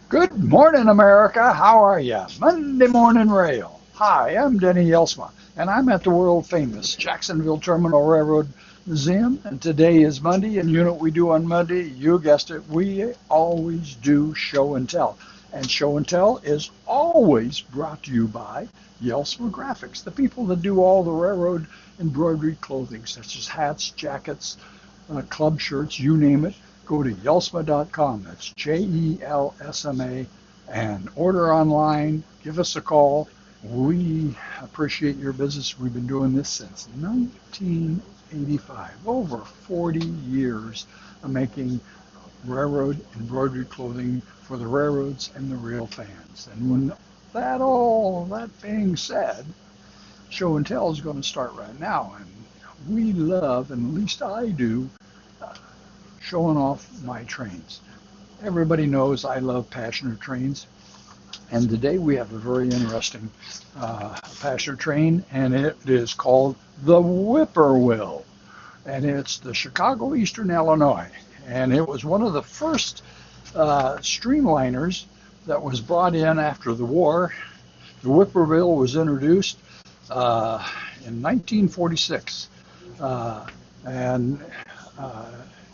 Good morning, America. How are you? Monday Morning Rail. Hi, I'm Denny Jelsma, and I'm at the world famous Jacksonville Terminal Railroad Museum. And today is Monday, and you know what we do on Monday? You guessed it. We always do show and tell. And show and tell is always brought to you by Jelsma Graphics, the people that do all the railroad embroidery clothing, such as hats, jackets, club shirts, you name it. Go to jelsma.com. That's Jelsma, and order online. Give us a call. We appreciate your business. We've been doing this since 1985, over 40 years of making railroad embroidery clothing for the railroads and the rail fans. And when all that being said, show and tell is going to start right now. And we love, and at least I do, showing off my trains. Everybody knows I love passenger trains, and today we have a very interesting passenger train, and it is called the Wipperwill, and it's the Chicago Eastern Illinois, and it was one of the first streamliners that was brought in after the war. The Wipperwill was introduced in 1946, and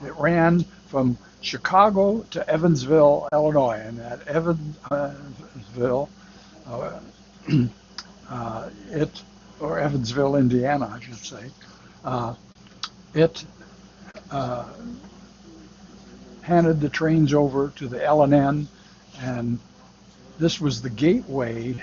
it ran from Chicago to Evansville, Illinois, and at Evansville, or Evansville, Indiana, I should say, it handed the trains over to the L&N, and this was the gateway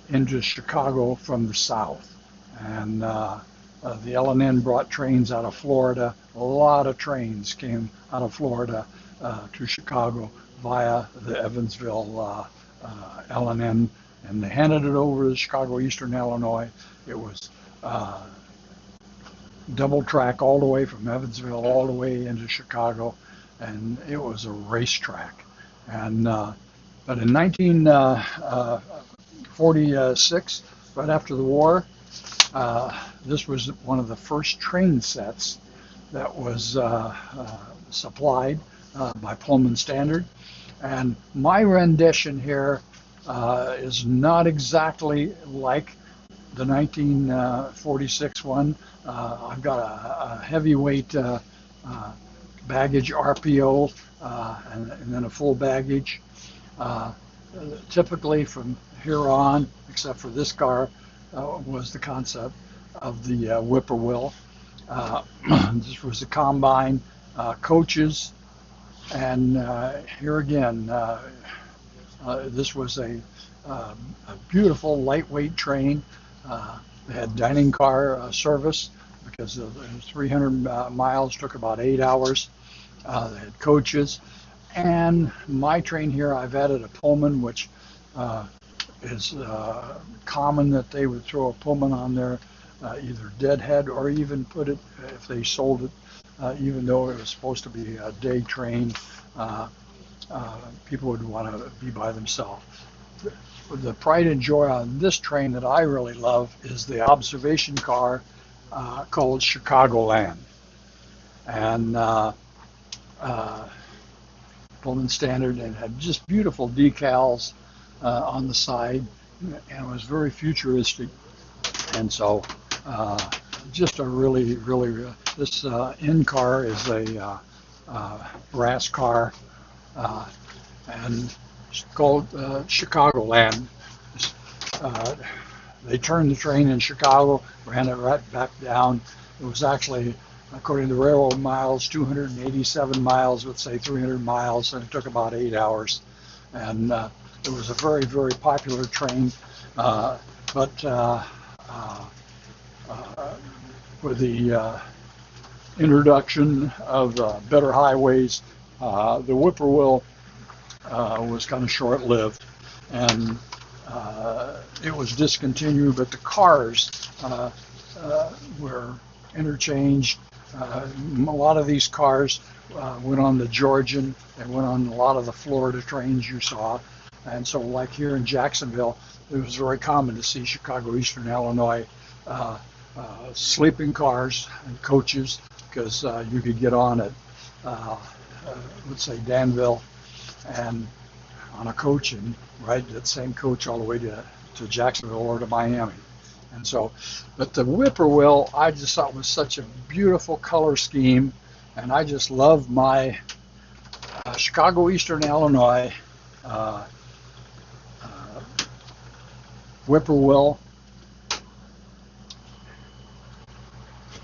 into Chicago from the south. And the L&N brought trains out of Florida. A lot of trains came out of Florida to Chicago via the Evansville L&N, and they handed it over to Chicago Eastern Illinois. It was double track all the way from Evansville all the way into Chicago, and it was a racetrack. And but in 1946, right after the war, this was one of the first train sets that was supplied by Pullman Standard. And my rendition here is not exactly like the 1946 one. I've got a heavyweight baggage RPO and then a full baggage. Typically from here on, except for this car, was the concept of the Wipperwill. This was the combine coaches, and here again, this was a beautiful lightweight train. They had dining car service because the 300 miles took about 8 hours. They had coaches, and my train here, I've added a Pullman, which is common that they would throw a Pullman on there, either deadhead or even put it, if they sold it, even though it was supposed to be a day train, people would want to be by themselves. The pride and joy on this train that I really love is the observation car called Chicagoland. And Pullman Standard, and had just beautiful decals on the side, and it was very futuristic. And so just a really this in car is a brass car, and it's called Chicagoland. They turned the train in Chicago, ran it right back down. It was actually, according to railroad miles, 287 miles, let's say 300 miles, and it took about 8 hours. And it was a very popular train, but with the introduction of better highways, the Wipperwill was kind of short-lived, and it was discontinued, but the cars were interchanged. A lot of these cars went on the Georgian, and went on a lot of the Florida trains you saw. And so like here in Jacksonville, it was very common to see Chicago Eastern Illinois sleeping cars and coaches, because you could get on at, let's say, Danville, and on a coach and ride that same coach all the way to Jacksonville or to Miami. And so, but the Wipperwill, I just thought was such a beautiful color scheme, and I just love my Chicago Eastern Illinois uh, uh, Wipperwill.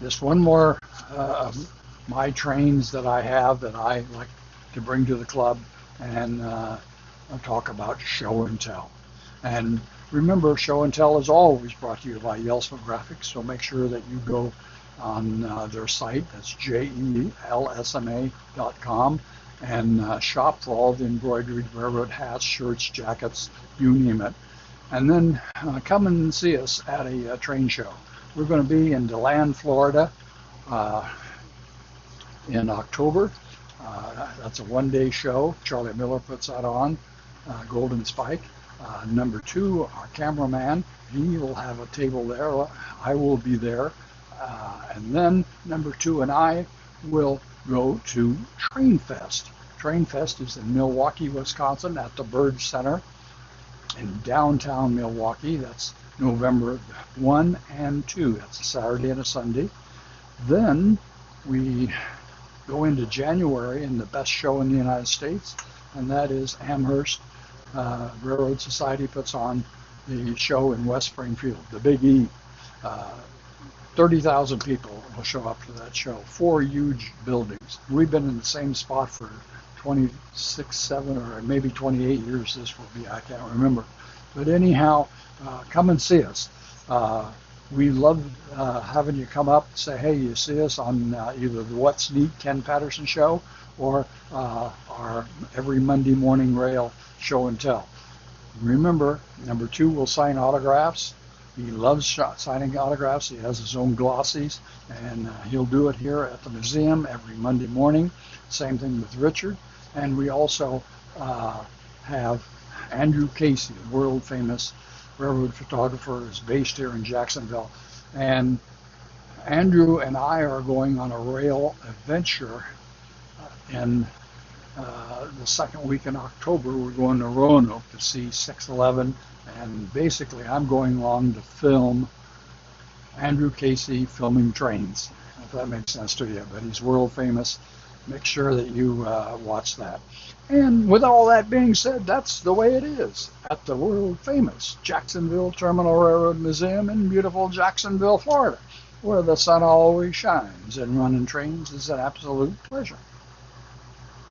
Just one more of my trains that I have that I like to bring to the club, and I'll talk about show and tell. And remember, show and tell is always brought to you by Jelsma Graphics, so make sure that you go on their site, that's JELSMA.com, and shop for all the embroidered railroad hats, shirts, jackets, you name it. And then come and see us at a train show. We're going to be in DeLand, Florida in October. That's a one-day show. Charlie Miller puts that on, Golden Spike. Number 2, our cameraman, he will have a table there. I will be there. And then number 2 and I will go to Train Fest. Train Fest is in Milwaukee, Wisconsin at the Bird Center in downtown Milwaukee. That's November 1 and 2. That's a Saturday and a Sunday. Then we go into January and the best show in the United States, and that is Amherst Railroad Society puts on the show in West Springfield, the Big E. 30,000 people will show up to that show. 4 huge buildings. We've been in the same spot for 26, 7, or maybe 28 years this will be. I can't remember. But anyhow, come and see us. We love having you come up and say, hey, you see us on either the What's Neat Ken Patterson show or our every Monday morning rail show and tell. Remember, number 2 will sign autographs. He loves signing autographs. He has his own glossies, and he'll do it here at the museum every Monday morning. Same thing with Richard. And we also have Andrew Casey, the world famous railroad photographer, is based here in Jacksonville. And Andrew and I are going on a rail adventure in the second week in October. We're going to Roanoke to see 611, and basically I'm going along to film Andrew Casey filming trains, if that makes sense to you. But he's world famous. Make sure that you watch that. And with all that being said, that's the way it is at the world famous Jacksonville Terminal Railroad Museum in beautiful Jacksonville, Florida, where the sun always shines and running trains is an absolute pleasure.